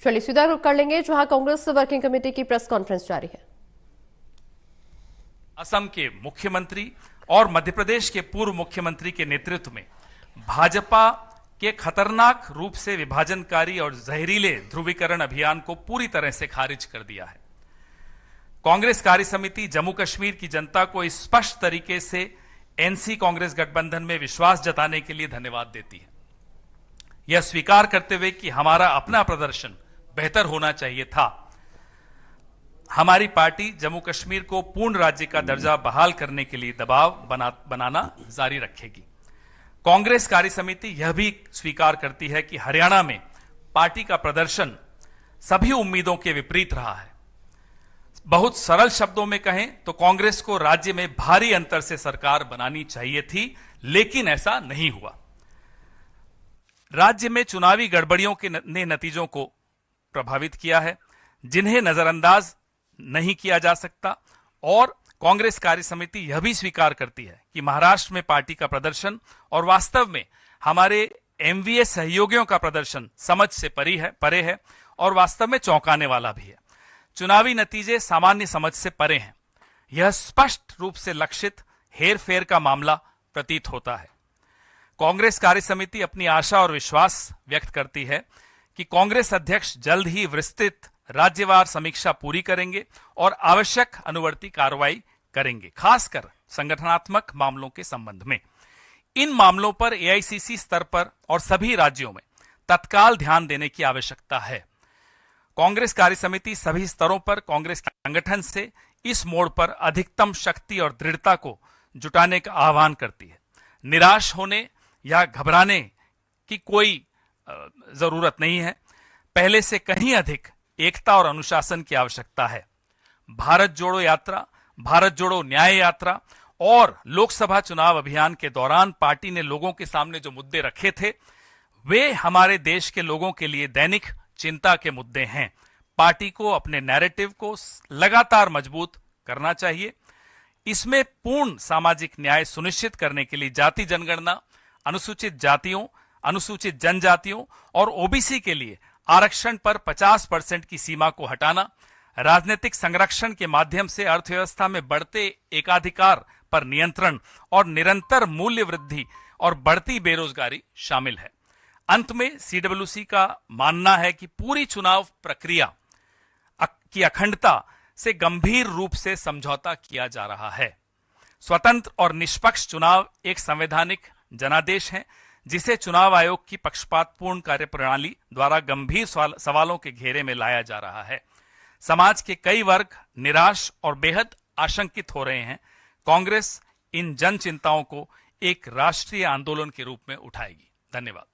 चलिए सीधा रुख कर लेंगे जहां कांग्रेस वर्किंग कमेटी की प्रेस कॉन्फ्रेंस जारी है। असम के मुख्यमंत्री और मध्य प्रदेश के पूर्व मुख्यमंत्री के नेतृत्व में भाजपा के खतरनाक रूप से विभाजनकारी और जहरीले ध्रुवीकरण अभियान को पूरी तरह से खारिज कर दिया है। कांग्रेस कार्य समिति जम्मू कश्मीर की जनता को स्पष्ट तरीके से एनसी कांग्रेस गठबंधन में विश्वास जताने के लिए धन्यवाद देती है, यह स्वीकार करते हुए कि हमारा अपना प्रदर्शन बेहतर होना चाहिए था। हमारी पार्टी जम्मू कश्मीर को पूर्ण राज्य का दर्जा बहाल करने के लिए दबाव बनाना जारी रखेगी। कांग्रेस कार्य समिति यह भी स्वीकार करती है कि हरियाणा में पार्टी का प्रदर्शन सभी उम्मीदों के विपरीत रहा है। बहुत सरल शब्दों में कहें तो कांग्रेस को राज्य में भारी अंतर से सरकार बनानी चाहिए थी, लेकिन ऐसा नहीं हुआ। राज्य में चुनावी गड़बड़ियों ने नतीजों को प्रभावित किया है, जिन्हें नजरअंदाज नहीं किया जा सकता। और कांग्रेस कार्य समिति यह भी स्वीकार करती है कि महाराष्ट्र में पार्टी का प्रदर्शन और वास्तव में हमारे एमवीए सहयोगियों का प्रदर्शन समझ से परे है और वास्तव में चौंकाने वाला भी है। चुनावी नतीजे सामान्य समझ से परे हैं। यह स्पष्ट रूप से लक्षित हेरफेर का मामला प्रतीत होता है। कांग्रेस कार्य समिति अपनी आशा और विश्वास व्यक्त करती है कि कांग्रेस अध्यक्ष जल्द ही विस्तृत राज्यवार समीक्षा पूरी करेंगे और आवश्यक अनुवर्ती कार्रवाई करेंगे, खासकर संगठनात्मक मामलों के संबंध में। इन मामलों पर एआईसीसी स्तर पर और सभी राज्यों में तत्काल ध्यान देने की आवश्यकता है। कांग्रेस कार्य समिति सभी स्तरों पर कांग्रेस संगठन से इस मोड़ पर अधिकतम शक्ति और दृढ़ता को जुटाने का आह्वान करती है। निराश होने या घबराने की कोई जरूरत नहीं है। पहले से कहीं अधिक एकता और अनुशासन की आवश्यकता है। भारत जोड़ो यात्रा, भारत जोड़ो न्याय यात्रा और लोकसभा चुनाव अभियान के दौरान पार्टी ने लोगों के सामने जो मुद्दे रखे थे, वे हमारे देश के लोगों के लिए दैनिक चिंता के मुद्दे हैं। पार्टी को अपने नैरेटिव को लगातार मजबूत करना चाहिए। इसमें पूर्ण सामाजिक न्याय सुनिश्चित करने के लिए जाति जनगणना, अनुसूचित जातियों, अनुसूचित जनजातियों और ओबीसी के लिए आरक्षण पर 50% की सीमा को हटाना, राजनीतिक संरक्षण के माध्यम से अर्थव्यवस्था में बढ़ते एकाधिकार पर नियंत्रण और निरंतर मूल्य वृद्धि और बढ़ती बेरोजगारी शामिल है। अंत में सीडब्ल्यूसी का मानना है कि पूरी चुनाव प्रक्रिया की अखंडता से गंभीर रूप से समझौता किया जा रहा है। स्वतंत्र और निष्पक्ष चुनाव एक संवैधानिक जनादेश है, जिसे चुनाव आयोग की पक्षपातपूर्ण कार्यप्रणाली द्वारा गंभीर सवालों के घेरे में लाया जा रहा है। समाज के कई वर्ग निराश और बेहद आशंकित हो रहे हैं। कांग्रेस इन जन चिंताओं को एक राष्ट्रीय आंदोलन के रूप में उठाएगी। धन्यवाद।